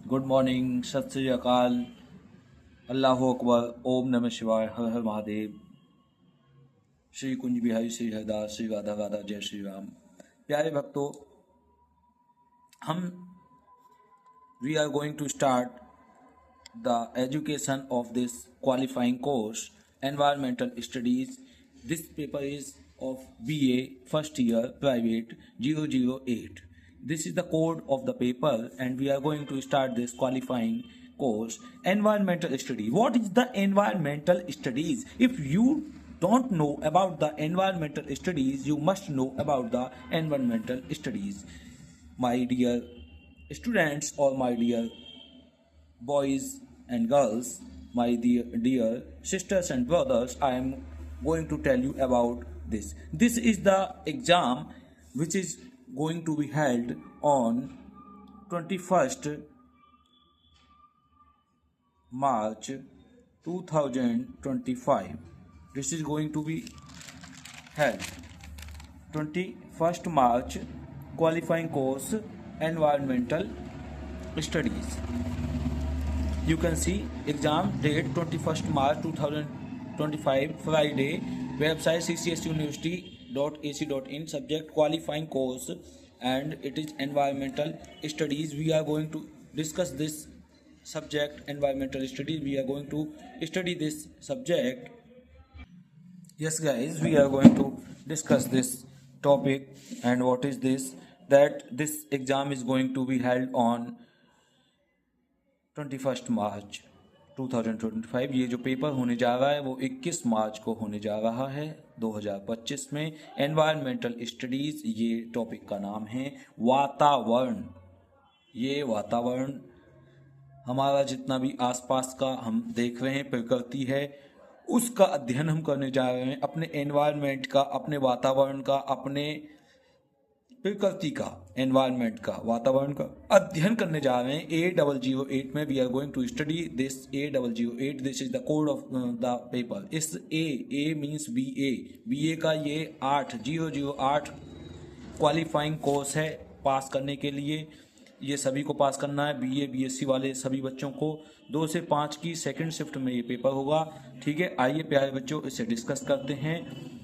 Good morning, सत श्री अकाल, अल्लाह अकबर, ओम नमः शिवाय, हर हर महादेव। श्री कुंज बिहारी, श्री हरदास, श्री राधा राधा, जय श्री राम। प्यारे भक्तों, हम we are going to start the education of this qualifying course, environmental studies. This paper is of BA first year private 008. This is the code of the paper and we are going to start this qualifying course, environmental study. What is the environmental studies? If you don't know about the environmental studies, you must know about the environmental studies. My dear students or my dear boys and girls, my dear sisters and brothers, I am going to tell you about this. This is the exam which is going to be held on 21st March 2025. This is going to be held 21st March, qualifying course environmental studies. You can see exam date 21st March 2025, Friday. Website ccsuniversity.ac.in. Subject qualifying course and it is environmental studies. We are going to discuss this subject, environmental studies. We are going to study this subject. Yes guys, we are going to discuss this topic. And what is this? That this exam is going to be held on 21 मार्च 2025। ये जो paper होने जा रहा है वो 21 मार्च को होने जा रहा है 2025 में। एनवायरमेंटल स्टडीज़ ये टॉपिक का नाम है। वातावरण, ये वातावरण हमारा जितना भी आसपास का हम देख रहे हैं प्रकृति है, उसका अध्ययन हम करने जा रहे हैं। अपने एनवायरमेंट का, अपने वातावरण का, अपने प्रकृति का, एनवायरमेंट का, वातावरण का अध्ययन करने जा रहे हैं। A008 में we are going to study this A008। This is the code of the paper. इस ए मीन्स BA का ये 008 क्वालिफाइंग कोर्स है पास करने के लिए। ये सभी को पास करना है, BA BSc वाले सभी बच्चों को। 2 से 5 की सेकेंड शिफ्ट में ये पेपर होगा। ठीक है, आइए प्यारे बच्चों इसे डिस्कस करते हैं।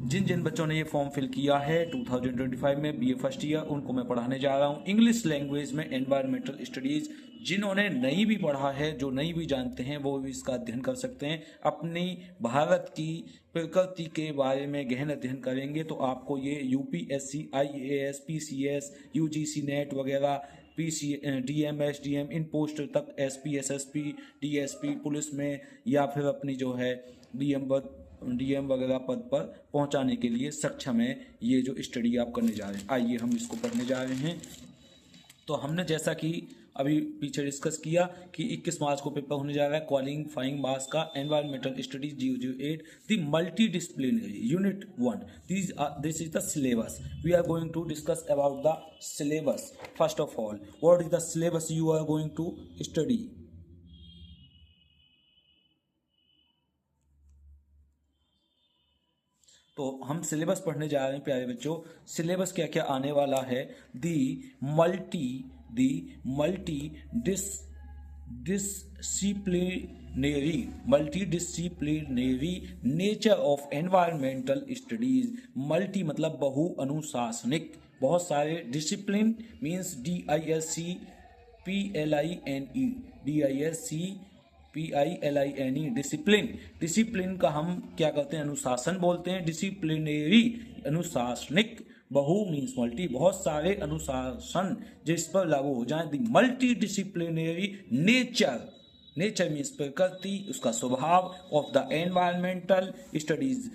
जिन जिन बच्चों ने ये फॉर्म फिल किया है 2025 में BA फर्स्ट ईयर, उनको मैं पढ़ाने जा रहा हूँ इंग्लिश लैंग्वेज में एनवायरमेंटल स्टडीज़। जिन्होंने नहीं भी पढ़ा है, जो नहीं भी जानते हैं, वो भी इसका अध्ययन कर सकते हैं। अपनी भारत की प्रकृति के बारे में गहन अध्ययन करेंगे तो आपको ये UPSC, IAS, PCS, UGC net वगैरह, DM, SDM, इन पोस्ट तक SP, SSP, DSP पुलिस में या फिर अपनी जो है DM वगैरह पद पर पहुंचाने के लिए सक्षम है ये जो स्टडी आप करने जा रहे हैं। आइए हम इसको पढ़ने जा रहे हैं। तो हमने जैसा कि अभी पीछे डिस्कस किया कि 21 मार्च को पेपर होने जा रहा है क्वालिफाइंग मार्क्स का, environmental studies 008, the multidisciplinary unit 1। This is the syllabus. We are going to discuss about the syllabus. First of all, what is the syllabus you are going to study? तो हम syllabus पढ़ने जा रहे हैं प्यारे बच्चों। Syllabus क्या क्या आने वाला है? The multidisciplinary nature of environmental studies. Multi मतलब बहु अनुशासनिक, बहुत सारे। डिसिप्लिन मीन्स DISCPLINE, डिसिप्लिन का हम क्या करते हैं? अनुशासन बोलते हैं। डिसिप्लिनरी अनुशासनिक, बहु मीन्स मल्टी, बहुत सारे अनुशासन जिस पर लागू हो जाए। The multidisciplinary nature means प्रकृति, उसका स्वभाव, ऑफ द एनवायरमेंटल स्टडीज,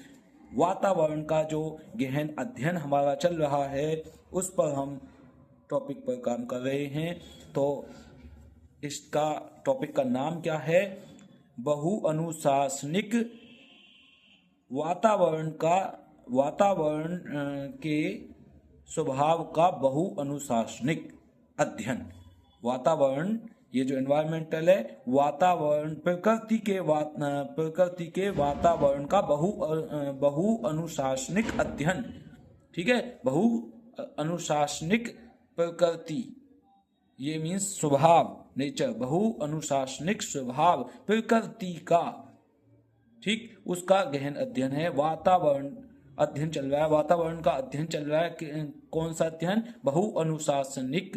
वातावरण का जो गहन अध्ययन हमारा चल रहा है उस पर हम टॉपिक पर काम कर रहे हैं। तो इसका टॉपिक का नाम क्या है? बहु अनुशासनिक वातावरण के स्वभाव का बहु अनुशासनिक अध्ययन। वातावरण, ये जो एनवायरमेंटल है, वातावरण प्रकृति के वातावरण का बहु अनुशासनिक अध्ययन। ठीक है, बहु अनुशासनिक प्रकृति ये मीन्स स्वभाव, नेचर, बहु अनुशासनिक स्वभाव प्रकृति का, ठीक, उसका गहन अध्ययन है। वातावरण अध्ययन चल रहा है, वातावरण का अध्ययन चल रहा है। कौन सा अध्ययन? बहु अनुशासनिक,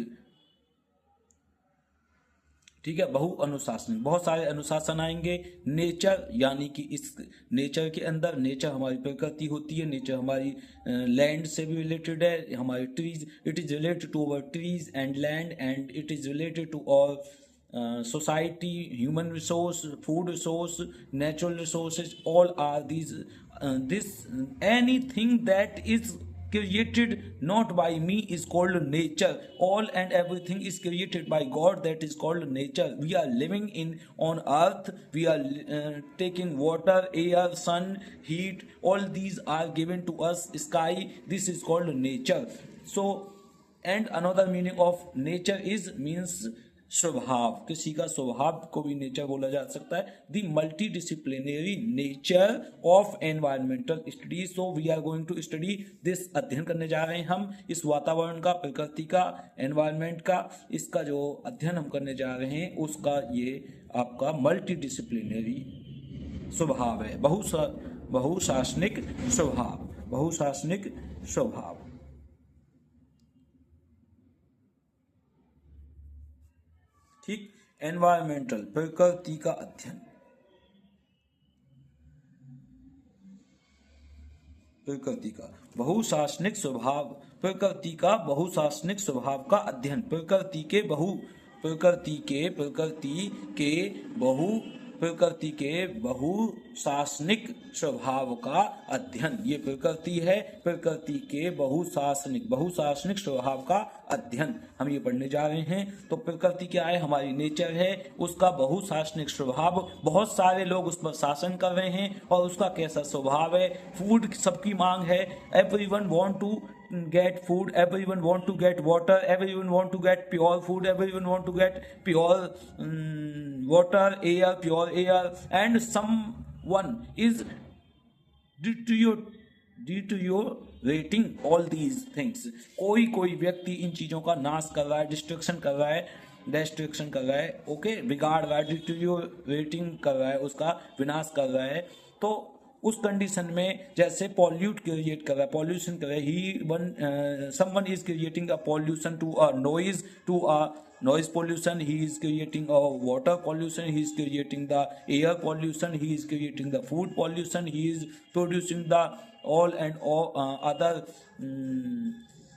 ठीक है, बहु अनुशासन, बहुत सारे अनुशासन आएंगे। नेचर यानी कि इस नेचर के अंदर, नेचर हमारी प्रकृति होती है, नेचर हमारी लैंड से भी रिलेटेड है, हमारी trees, it is related to our trees and land, and it is related to our society, human resource, food resource, natural resources, all are these this anything that is created not by me is called nature. All and everything is created by God, that is called nature. We are living in on earth, we are taking water, air, sun, heat, all these are given to us, sky, this is called nature. So and another meaning of nature is means स्वभाव, किसी का स्वभाव को भी nature बोला जा सकता है। The multidisciplinary nature of environmental studies. So we are going to study this, अध्ययन करने जा रहे हैं हम इस वातावरण का, प्रकृति का, एनवायरमेंट का, इसका जो अध्ययन हम करने जा रहे हैं उसका ये आपका मल्टी डिसिप्लिनरी स्वभाव है, बहुशासनिक स्वभाव, बहुशासनिक स्वभाव। ठीक, एनवायरमेंटल, प्रकृति का अध्ययन, प्रकृति का बहुशासनिक स्वभाव, प्रकृति का बहुशासनिक स्वभाव का अध्ययन, प्रकृति के बहुशासनिक स्वभाव का अध्ययन। ये प्रकृति है, प्रकृति के बहुशासनिक स्वभाव का अध्ययन हम ये पढ़ने जा रहे हैं। तो प्रकृति क्या है? हमारी नेचर है, उसका बहुशासनिक स्वभाव, बहुत सारे लोग उस पर शासन कर रहे हैं और उसका कैसा स्वभाव है। फूड सबकी मांग है, everyone want to get food, everyone want to get water, everyone want to get pure food, everyone want to get pure water, air, pure air, and someone is deteriorating all these things. कोई व्यक्ति इन चीजों का नाश कर रहा है, destruction कर रहा है, ओके, बिगाड़ रहा है, डिटोरियोरेटिंग कर रहा है, उसका विनाश कर रहा है। तो उस कंडीशन में जैसे पॉल्यूट क्रिएट कर रहा है, पॉल्यूशन कर रहा है, someone is creating a pollution to a noise pollution, he is creating a water pollution, he is creating the air pollution, he is creating the food pollution, he is producing the all and all other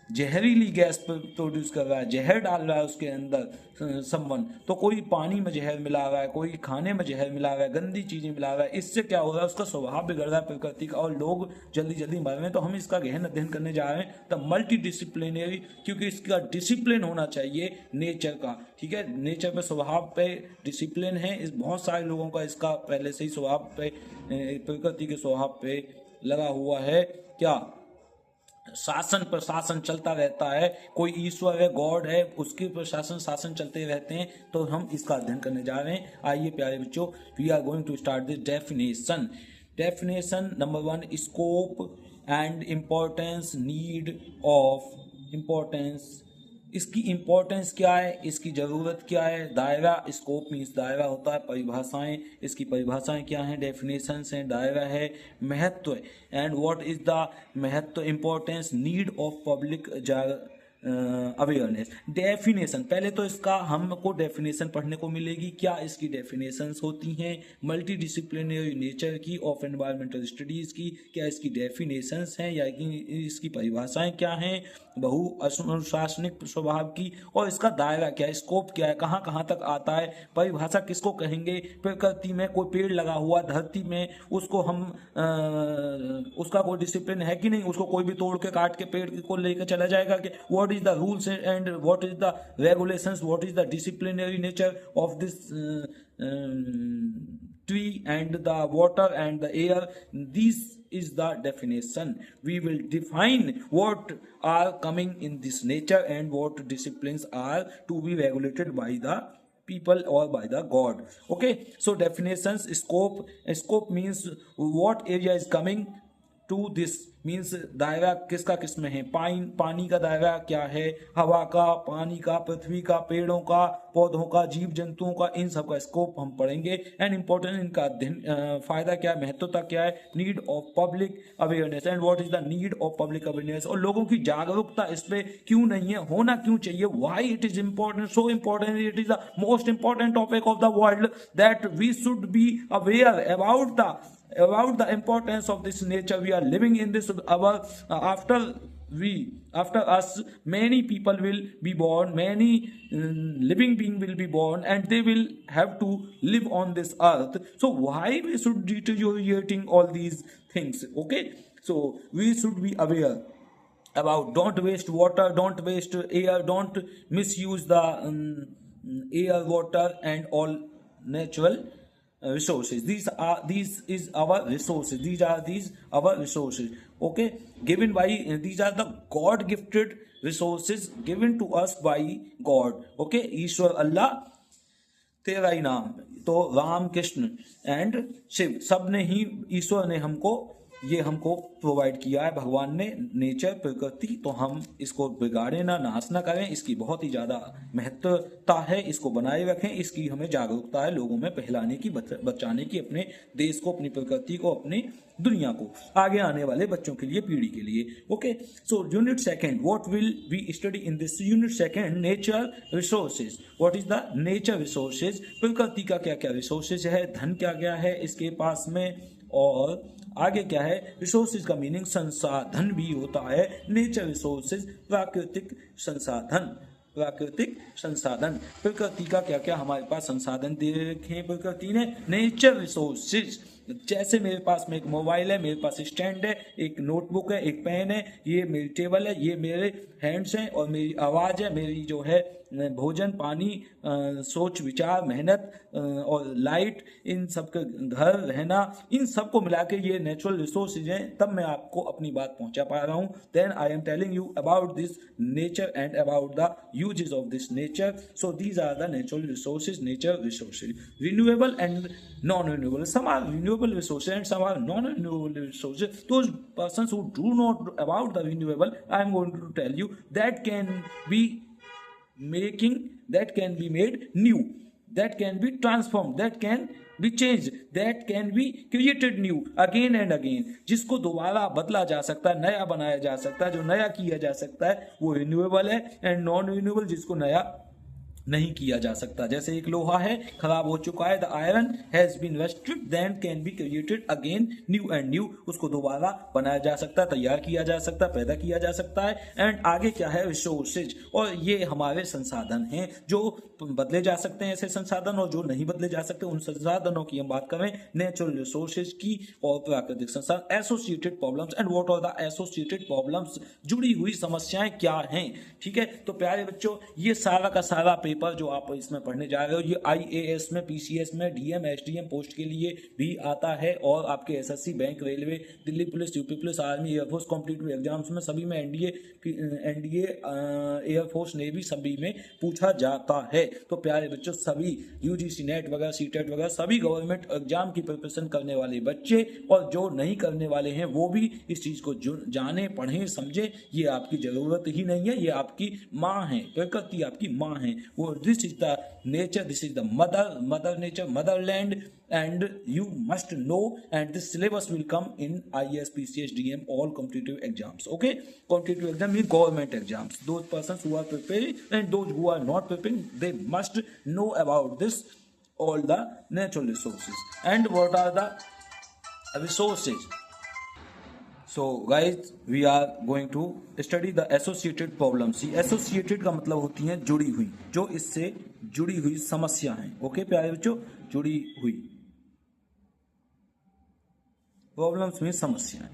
जहरीली gas produce कर रहा है, जहर डाल रहा है उसके अंदर समवन। तो कोई पानी में जहर मिला रहा है, कोई खाने में जहर मिला रहा है, गंदी चीजें मिला रहा है। इससे क्या हो रहा है? उसका स्वभाव बिगड़ रहा है प्रकृति का, और लोग जल्दी जल्दी मर रहे हैं। तो हम इसका गहन अध्ययन करने जा रहे हैं, द मल्टी डिसिप्लिनरी, क्योंकि इसका डिसिप्लिन होना चाहिए नेचर का, ठीक है। नेचर पे, स्वभाव पे डिसिप्लिन है, इस बहुत सारे लोगों का इसका पहले से ही स्वभाव पे, प्रकृति के स्वभाव पे लगा हुआ है। क्या? शासन प्रशासन चलता रहता है, कोई ईश्वर है, गॉड है, उसके प्रशासन शासन चलते रहते हैं। तो हम इसका अध्ययन करने जा रहे हैं। आइए प्यारे बच्चों, we are going to start this definition. Definition number 1, scope and importance, need of importance, इसकी इम्पोर्टेंस क्या है, इसकी ज़रूरत क्या है। दायरा, स्कोप मीन्स दायरा होता है, परिभाषाएं, इसकी परिभाषाएं क्या हैं, डेफिनेशंस हैं, दायरा है, महत्व, एंड व्हाट इज द महत्व, importance, need of public awareness. Definition, पहले तो इसका हमको डेफिनेशन पढ़ने को मिलेगी, क्या इसकी डेफिनेशंस होती हैं मल्टी डिसिप्लिनरी नेचर की, ऑफ एनवायरमेंटल स्टडीज की, क्या इसकी डेफिनेशंस हैं या इसकी परिभाषाएं क्या हैं बहु अनुशासनिक स्वभाव की, और इसका दायरा क्या है, स्कोप क्या है, कहाँ कहाँ तक आता है, परिभाषा किसको कहेंगे। प्रकृति में कोई पेड़ लगा हुआ धरती में, उसको हम उसका कोई डिसिप्लिन है कि नहीं, उसको कोई भी तोड़ के काट के पेड़ को लेकर चला जाएगा कि what is the rules and what is the regulations, what is the disciplinary nature of this tree and the water and the air. This is the definition. We will define what are coming in this nature and what disciplines are to be regulated by the people or by the God. Okay, so definitions. Scope means what area is coming to this means दायरा किसका किसमें है, पानी का दायरा क्या है, हवा का, पानी का, पृथ्वी का, पेड़ों का, पौधों का, जीव जंतुओं का, इन सब का स्कोप हम पढ़ेंगे। एंड इम्पोर्टेंट इनका फायदा क्या है, महत्वता क्या है, need of public awareness and what is the need of public awareness, और लोगों की जागरूकता इस पे क्यों नहीं है, होना क्यों चाहिए, why it is important, so important, it is the most important topic of the world that we should be aware about the importance of this nature. We are living in this our after us many people will be born, many living being will be born, and they will have to live on this earth. So why we should deteriorating all these things? Okay, so we should be aware about don't waste water, don't waste air, don't misuse the air, water and all natural resources. These is our resources, these our resources, okay, given by these are the God gifted resources given to us by God, okay, ईश्वर अल्लाह तेरा ही नाम, तो Ram Krishna and Shiv सब ने ही, ईश्वर ने हमको provide किया है, भगवान ने, नेचर, प्रकृति, तो हम इसको बिगाड़े ना, नाश ना करें, इसकी बहुत ही ज्यादा महत्वता है, इसको बनाए रखें, इसकी हमें जागरूकता है लोगों में फैलाने की, बचाने की, अपने देश को, अपनी प्रकृति को, अपनी दुनिया को, आगे आने वाले बच्चों के लिए, पीढ़ी के लिए। Okay, so unit second, what will we study in this unit second, nature resources, what is the nature resources, प्रकृति का क्या क्या रिसोर्सेज है, धन क्या क्या है इसके पास में, और आगे क्या है, रिसोर्सेज का मीनिंग संसाधन भी होता है, नेचर रिसोर्सेज प्राकृतिक संसाधन, प्राकृतिक संसाधन, प्रकृति का क्या क्या हमारे पास संसाधन दे रखे हैं प्रकृति ने, नेचर रिसोर्सेज, जैसे मेरे पास में एक मोबाइल है, मेरे पास स्टैंड है, एक नोटबुक है, एक पेन है, ये मेरी टेबल है, ये मेरे हैंड्स हैं, और मेरी आवाज है, मेरी जो है भोजन, पानी, सोच विचार, मेहनत और लाइट, इन सब के घर रहना, इन सब को मिला के ये नेचुरल रिसोर्सेज हैं, तब मैं आपको अपनी बात पहुंचा पा रहा हूं। Then I am telling you about this nature and about the uses of this nature. So these are the natural resources, nature resources, renewable and non-renewable. Some are renewable resources and some are non-renewable resources. Those persons who do not about the renewable, I am going to tell you that can be made new, that can be transformed, that can be changed, that can be created new again and again. जिसको दोबारा बदला जा सकता है, नया बनाया जा सकता है, जो नया किया जा सकता है वो रिन्यूएबल है, एंड नॉन रिन्यूएबल जिसको नया नहीं किया जा सकता। जैसे एक लोहा है, खराब हो चुका है, the iron has been rusted, then can be created again new and new, उसको दोबारा बनाया जा सकता है, तैयार किया जा सकता है, पैदा किया जा सकता है। एंड आगे क्या है, रिसोर्सेज, और ये हमारे संसाधन हैं जो बदले जा सकते हैं, ऐसे संसाधन, और जो नहीं बदले जा सकते उन संसाधनों की हम बात करें, नेचुरल रिसोर्सेज की और प्राकृतिक संसाधन। Associated problems and what are the associated problems, जुड़ी हुई समस्याएं क्या हैं, ठीक है। तो प्यारे बच्चों, ये सारा का सारा पेपर जो आप इसमें पढ़ने जा रहे हो, ये IAS में, PCS में, DM SDM पोस्ट के लिए भी आता है, और आपके SSC, bank, railway, Delhi police, UP police, army, air force competitive exams में, सभी में, NDA, एयरफोर्स, नेवी, सभी में पूछा जाता है। तो प्यारे बच्चों, सभी UGC नेट वगैरह, CTET वगैरह सभी गवर्नमेंट एग्जाम की प्रिपरेशन करने वाले बच्चे और जो नहीं करने वाले हैं वो भी इस चीज को जाने, पढ़ें, समझे। ये आपकी जरूरत ही नहीं है, ये आपकी माँ है, प्रकृति आपकी माँ है, वो this is the nature, this is the mother nature, motherland, and you must know, and this syllabus will come in IAS, PCS, DM, all competitive exams. Okay, competitive exam means government exams. Those persons who are preparing and those who are not preparing, they must know about this, all the natural resources. And what are the resources? So guys, we are going to study the associated problems. Associated का मतलब होती है जुड़ी हुई, जो इससे जुड़ी हुई समस्या है। ओके प्यारे बच्चों, जुड़ी हुई प्रॉब्लम्स में समस्याएं,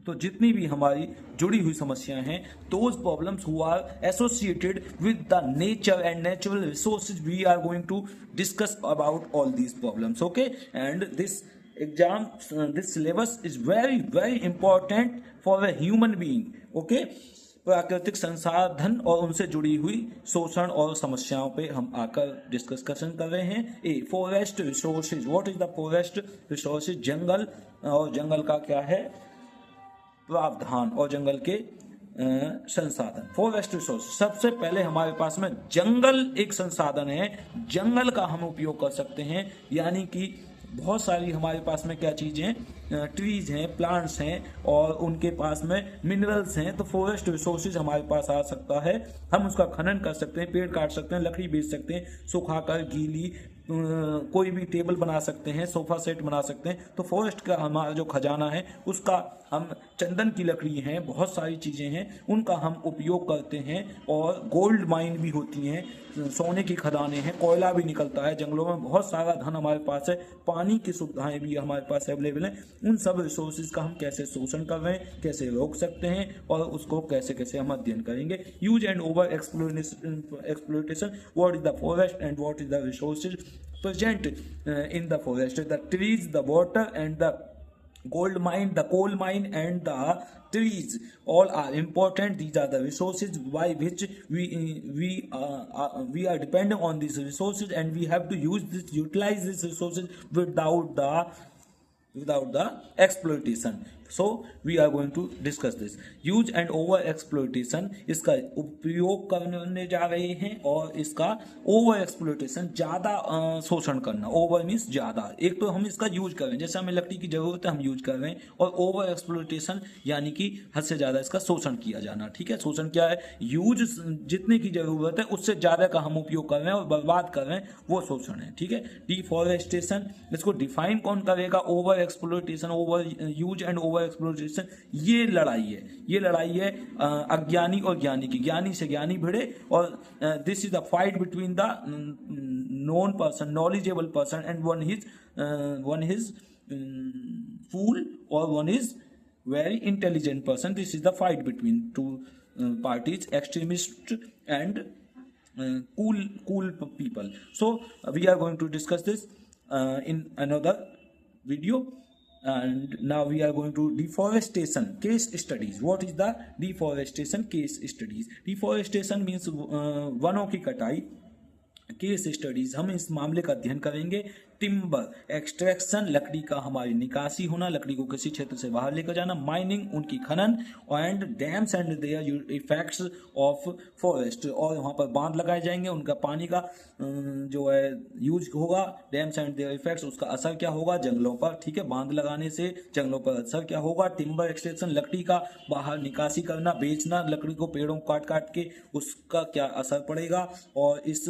तो जितनी भी हमारी जुड़ी हुई समस्याएं हैं, those problems who are associated with the nature and natural resources, we are going to discuss about all these problems. Okay, and this exam, this syllabus is very important for a human being. Okay, प्राकृतिक संसाधन और उनसे जुड़ी हुई शोषण और समस्याओं पे हम आकर डिस्कशन कर रहे हैं। A forest resources, what is the forest resources, जंगल और जंगल का क्या है प्रावधान और जंगल के संसाधन। फॉरेस्ट रिसोर्स, सबसे पहले हमारे पास में जंगल एक संसाधन है, जंगल का हम उपयोग कर सकते हैं, यानी कि बहुत सारी हमारे पास में क्या चीजें, ट्रीज हैं, प्लांट्स हैं और उनके पास में मिनरल्स हैं, तो फॉरेस्ट रिसोर्सेज हमारे पास आ सकता है। हम उसका खनन कर सकते हैं, पेड़ काट सकते हैं, लकड़ी बेच सकते हैं, सुखाकर गीली कोई भी टेबल बना सकते हैं, सोफा सेट बना सकते हैं। तो फॉरेस्ट का हमारा जो खजाना है उसका हम, चंदन की लकड़ी हैं, बहुत सारी चीज़ें हैं, उनका हम उपयोग करते हैं। और गोल्ड माइन भी होती हैं, सोने की खदानें हैं, कोयला भी निकलता है जंगलों में, बहुत सारा धन हमारे पास है, पानी की सुविधाएं भी हमारे पास अवेलेबल हैं। उन सब रिसोर्सेज का हम कैसे शोषण कर रहे हैं, कैसे रोक सकते हैं और उसको कैसे कैसे हम अध्ययन करेंगे। Use and over exploitation, what is the forest and what is the resources present in the forest, the trees, the water and the gold mine, the coal mine and the trees all are important. These are the resources by which we are dependent on these resources, and we have to utilize these resources without the exploitation. So we are going to discuss this use and over exploitation, इसका उपयोग करने जा रहे हैं और इसका over exploitation, ज्यादा शोषण करना। ओवर मीन्स ज्यादा, एक तो हम इसका यूज कर रहे हैं, जैसे हमें लकड़ी की जरूरत है हम यूज कर रहे हैं, और ओवर एक्सप्लोइटेशन यानी कि हद से ज्यादा इसका शोषण किया जाना। ठीक है, शोषण क्या है, यूज जितने की जरूरत है उससे ज्यादा का हम उपयोग कर रहे हैं और बर्बाद कर रहे हैं, वो शोषण है। ठीक है, डिफॉरेस्टेशन, इसको डिफाइन कौन करेगा, over exploitation, over use and over exploitation, ये लड़ाई है अज्ञानी और ज्ञानी की, ज्ञानी से ज्ञानी भिड़े। और this is the fight between the known person, knowledgeable person, and one is fool और one is very intelligent person. This is the fight between two parties, extremist and cool people. So we are going to discuss this in another video. And now we are going to deforestation case studies. What is the deforestation case studies? Deforestation means वनों की कटाई। Case studies, हम इस मामले का अध्ययन करेंगे। Timber extraction, लकड़ी का हमारी निकासी होना, लकड़ी को किसी क्षेत्र से बाहर लेकर जाना। माइनिंग, उनकी खनन। And dams and there effects of forest, और वहाँ पर बांध लगाए जाएंगे, उनका पानी का जो है यूज होगा। डैम्स एंड देयर इफेक्ट्स, उसका असर क्या होगा जंगलों पर। ठीक है, बांध लगाने से जंगलों पर असर क्या होगा। टिम्बर एक्सट्रैक्शन, लकड़ी का बाहर निकासी करना, बेचना, लकड़ी को पेड़ों काट काट के उसका क्या असर पड़ेगा। और इस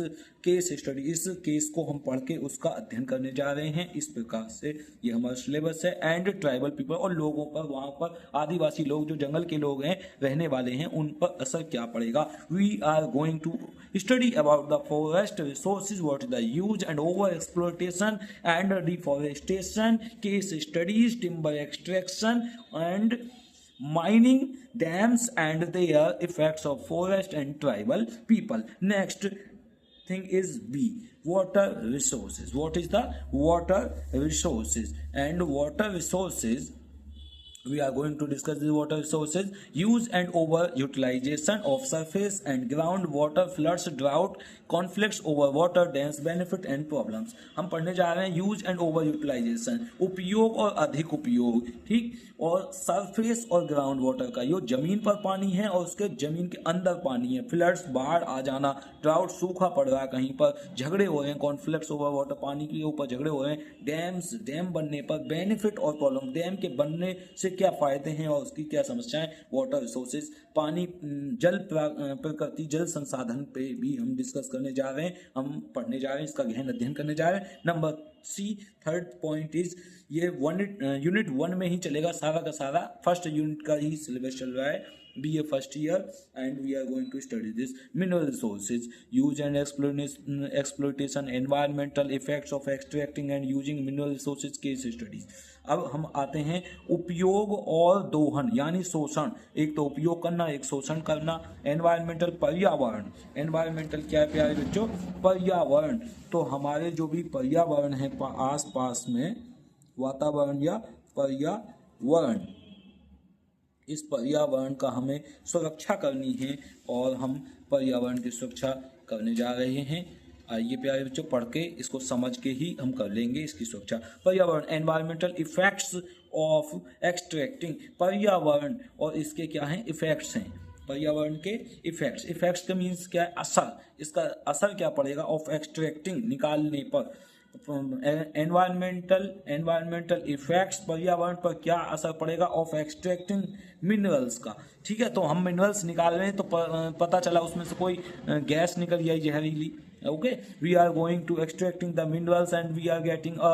केस स्टडी, इस केस को हम पढ़ के उसका अध्ययन करने जा रहे हैं। इस प्रकार से ये हमारा सिलेबस है। एंड ट्राइबल पीपल, और लोगों पर, वहां पर आदिवासी लोग जो जंगल के लोग हैं, रहने वाले हैं, उन पर असर क्या पड़ेगा। We are going to study about the forest resources, what is the use and over exploitation and deforestation, case studies, timber extraction and mining, dams and their effects of forest and tribal people. Next thing is B, water resources. What is the water resources? And water resources, we are going to discuss the water resources. Use and over utilization of surface and ground water, floods, drought, conflicts over water, dams, benefit and problems. हम पढ़ने जा रहे हैं use and over utilisation, उपयोग और अधिक उपयोग। ठीक, और सरफेस और ग्राउंड वाटर का, यो जमीन पर पानी है और उसके जमीन के अंदर पानी है। फ्लड्स, बाढ़ आ जाना, ड्राउट, सूखा पड़ रहा है, कहीं पर झगड़े हो रहे हैं, कॉन्फ्लिक्ट्स ओवर वाटर, पानी के ऊपर झगड़े हो रहे हैं। डैम्स, डैम बनने पर, बेनिफिट और प्रॉब्लम, डैम के बनने से क्या फायदे हैं और उसकी क्या समस्याएं। वाटर रिसोर्सेज, पानी, जल प्रकृति, जल संसाधन पे भी हम डिस्कस करने जा रहे हैं, हम पढ़ने जा रहे हैं, इसका गहन अध्ययन करने जा रहे हैं। Number C, third point is, ये यूनिट 1 में ही चलेगा सारा का सारा, फर्स्ट यूनिट का ही सिलेबस चल रहा है, BA first year, and we are going to study this. Mineral resources, use and exploitation, environmental effects of extracting and using mineral resources, case studies. अब हम आते हैं उपयोग और दोहन यानी शोषण। एक तो उपयोग करना, एक शोषण करना। एनवायरमेंटल, पर्यावरण। एनवायरमेंटल क्या है प्यारे बच्चों, पर्यावरण। तो हमारे जो भी पर्यावरण है आस पास में, वातावरण या पर्यावरण, इस पर्यावरण का हमें सुरक्षा करनी है और हम पर्यावरण की सुरक्षा करने जा रहे हैं। आइए प्यारे बच्चों, पढ़ के इसको समझ के ही हम कर लेंगे इसकी सुरक्षा। पर्यावरण, एनवायरमेंटल इफेक्ट्स ऑफ एक्सट्रैक्टिंग। पर्यावरण और इसके क्या हैं, इफेक्ट्स हैं। पर्यावरण के इफेक्ट्स, इफेक्ट्स का मीन्स क्या है, असर। इसका असर क्या पड़ेगा, ऑफ एक्सट्रैक्टिंग, निकालने पर। एनवायरमेंटल इफेक्ट्स, पर्यावरण पर क्या असर पड़ेगा, ऑफ एक्सट्रैक्टिंग मिनरल्स का। ठीक है, तो हम मिनरल्स निकाल रहे हैं तो पता चला उसमें से कोई गैस निकल आई जहरीली। Okay, we are going to extracting the minerals and we are getting a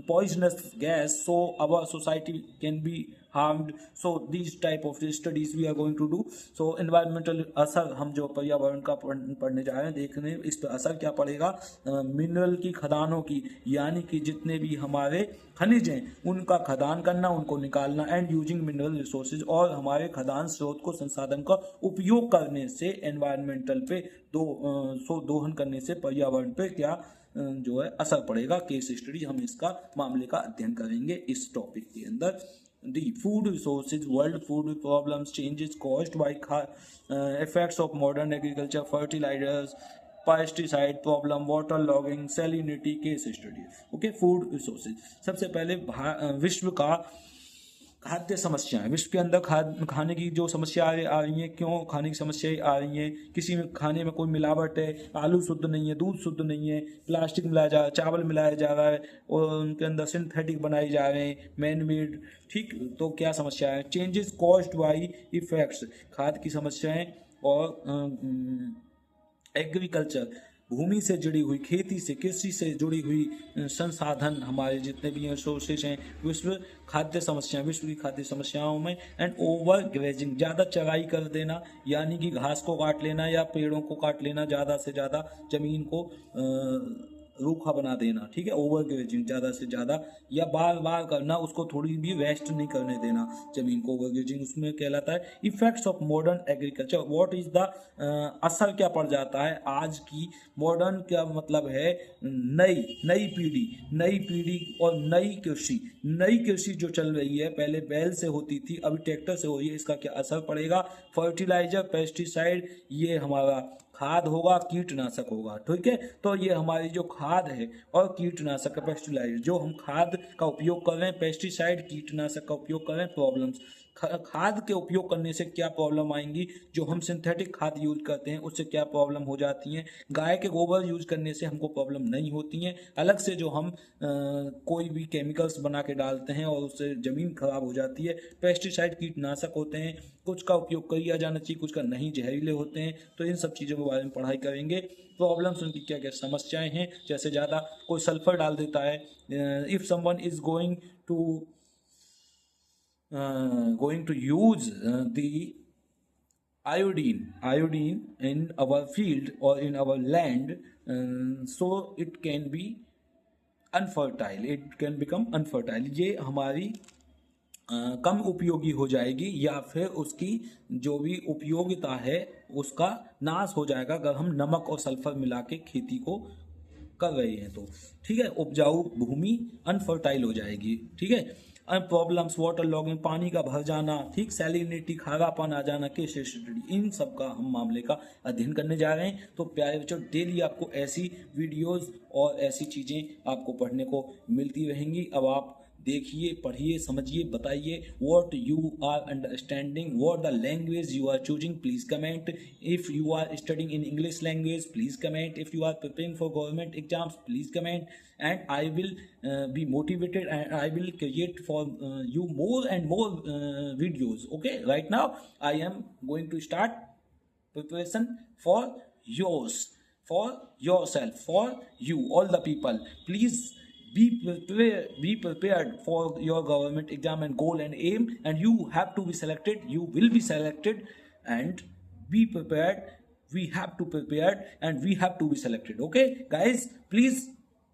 poisonous gas, so our society can be harmed. So these type of studies we are going to do. So environmental असर, हम जो पर्यावरण का पढ़ने जा रहे हैं, देखने इस पर असर क्या पड़ेगा मिनरल की खदानों की, यानी कि जितने भी हमारे खनिज हैं उनका खदान करना, उनको निकालना, एंड यूजिंग मिनरल रिसोर्सेज, और हमारे खदान स्रोत को, संसाधन का उपयोग करने से एनवायरमेंटल पे दोहन करने से पर्यावरण पे क्या जो है असर पड़ेगा। केस स्टडी हम इसका मामले का अध्ययन करेंगे इस टॉपिक के अंदर। The food resources, world food problems, changes caused by effects of modern agriculture, fertilizers, pesticide problem, water logging, salinity, case study. Okay, food resources। सबसे पहले विश्व का खाद्य समस्याएं, विश्व के अंदर खाने की जो समस्या आ रही हैं, क्यों खाने की समस्याएं आ रही हैं, किसी में खाने में कोई मिलावट है, आलू शुद्ध नहीं है, दूध शुद्ध नहीं है, प्लास्टिक मिलाया जा रहा है, चावल मिलाया जा रहा है और उनके अंदर सिंथेटिक बनाए जा रहे हैं, मैन मेड। ठीक, तो क्या समस्या है, चेंजेस कॉज्ड बाई इफेक्ट्स, खाद की समस्याएं, और एग्रीकल्चर, भूमि से जुड़ी हुई, खेती से, कृषि से जुड़ी हुई संसाधन, हमारे जितने भी रिसोर्सेज हैं, विश्व खाद्य समस्याएं, विश्व की खाद्य समस्याओं में। एंड ओवर ग्रेजिंग, ज़्यादा चराई कर देना, यानी कि घास को काट लेना या पेड़ों को काट लेना, ज़्यादा से ज़्यादा जमीन को रूखा बना देना। ठीक है, ओवर ग्रेजिंग, ज़्यादा से ज़्यादा या बार बार करना, उसको थोड़ी भी वेस्ट नहीं करने देना जमीन को, ओवर ग्रेजिंग उसमें कहलाता है। Effects of modern agriculture, what is the असर क्या पड़ जाता है आज की मॉडर्न, क्या मतलब है नई पीढ़ी और नई कृषि जो चल रही है, पहले बैल से होती थी, अभी ट्रैक्टर से हो रही है, इसका क्या असर पड़ेगा। फर्टिलाइजर, पेस्टिसाइड, ये हमारा खाद होगा, कीटनाशक होगा। ठीक है, तो ये हमारी जो खाद है और कीटनाशक, पेस्टिसाइड, जो हम खाद का उपयोग कर रहे हैं, पेस्टिसाइड, कीटनाशक का उपयोग कर रहे हैं, प्रॉब्लम्स। खाद के उपयोग करने से क्या प्रॉब्लम आएंगी, जो हम सिंथेटिक खाद यूज करते हैं उससे क्या प्रॉब्लम हो जाती हैं। गाय के गोबर यूज करने से हमको प्रॉब्लम नहीं होती हैं। अलग से जो हम कोई भी केमिकल्स बना के डालते हैं और उससे ज़मीन खराब हो जाती है। पेस्टिसाइड, कीटनाशक होते हैं, कुछ का उपयोग किया जाना चाहिए, कुछ का नहीं, जहरीले होते हैं। तो इन सब चीज़ों के बारे में पढ़ाई करेंगे। प्रॉब्लम्स, उनकी क्या क्या समस्याएं हैं, जैसे ज़्यादा कोई सल्फर डाल देता है, if someone is going to use the iodine in our field or in our land, so it can be unfertile, it can become unfertile। ये हमारी कम उपयोगी हो जाएगी, या फिर उसकी जो भी उपयोगिता है उसका नाश हो जाएगा अगर हम नमक और सल्फर मिला के खेती को कर रहे हैं तो। ठीक है, उपजाऊ भूमि अनफर्टाइल हो जाएगी। ठीक है, प्रॉब्लम्स, वाटर लॉगिंग, पानी का भर जाना, ठीक, सैलिनिटी, खारापन आ जाना, केस स्टडी, इन सब का हम मामले का अध्ययन करने जा रहे हैं। तो प्यारे बच्चों, डेली आपको ऐसी वीडियोस और ऐसी चीज़ें आपको पढ़ने को मिलती रहेंगी। अब आप देखिए, पढ़िए, समझिए, बताइए what you are understanding, what the language you are choosing, please comment. If you are studying in English language, please comment. If you are preparing for government exams, please comment, and I will be motivated and I will create for you more and more videos. Okay, right now I am going to start preparation for yours, for yourself, for you, all the people. Please be prepared for your government exam and goal and aim, and you have to be selected, you will be selected, and be prepared. We have to prepare and we have to be selected. Okay guys, please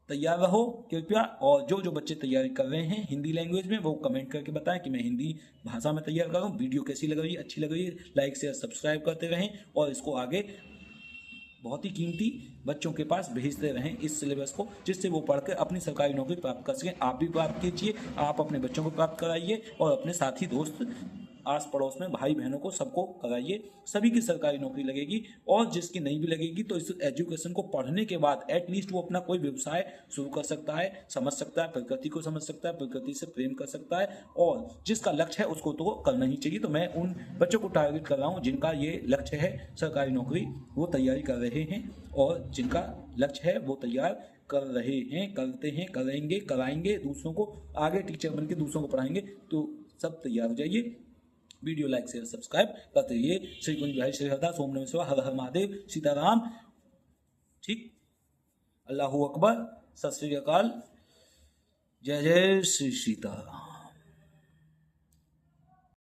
तैयार रहो कृपया। और जो बच्चे तैयारी कर रहे हैं हिंदी लैंग्वेज में, वो कमेंट करके बताएं कि मैं हिंदी भाषा में तैयार कर रहा हूँ। वीडियो कैसी लग रही है, अच्छी लग रही है, लाइक शेयर सब्सक्राइब करते रहें और इसको आगे बहुत ही कीमती बच्चों के पास भेजते रहें इस सिलेबस को, जिससे वो पढ़कर अपनी सरकारी नौकरी प्राप्त कर सकें। आप भी प्राप्त कीजिए, आप अपने बच्चों को प्राप्त कराइए और अपने साथी दोस्त आस पड़ोस में भाई बहनों को सबको कराइए, सभी की सरकारी नौकरी लगेगी। और जिसकी नहीं भी लगेगी तो इस एजुकेशन को पढ़ने के बाद एटलीस्ट वो अपना कोई व्यवसाय शुरू कर सकता है, समझ सकता है, प्रकृति को समझ सकता है, प्रकृति से प्रेम कर सकता है, और जिसका लक्ष्य है उसको तो करना ही चाहिए। तो मैं उन बच्चों को टारगेट कर रहा हूँ जिनका ये लक्ष्य है सरकारी नौकरी, वो तैयारी कर रहे हैं, और जिनका लक्ष्य है वो तैयार कर रहे हैं, करते हैं, करेंगे, कराएंगे, दूसरों को आगे टीचर बन के दूसरों को पढ़ाएंगे। तो सब तैयार हो जाइए। वीडियो लाइक शेयर सब्सक्राइब करते रहिए। श्री कुंज बिहारी, श्री हरदास, ओम नमः शिवाय, हर हर महादेव, सीताराम। ठीक, अल्लाहू अकबर, सत श्री अकाल, जय जय श्री सीताराम।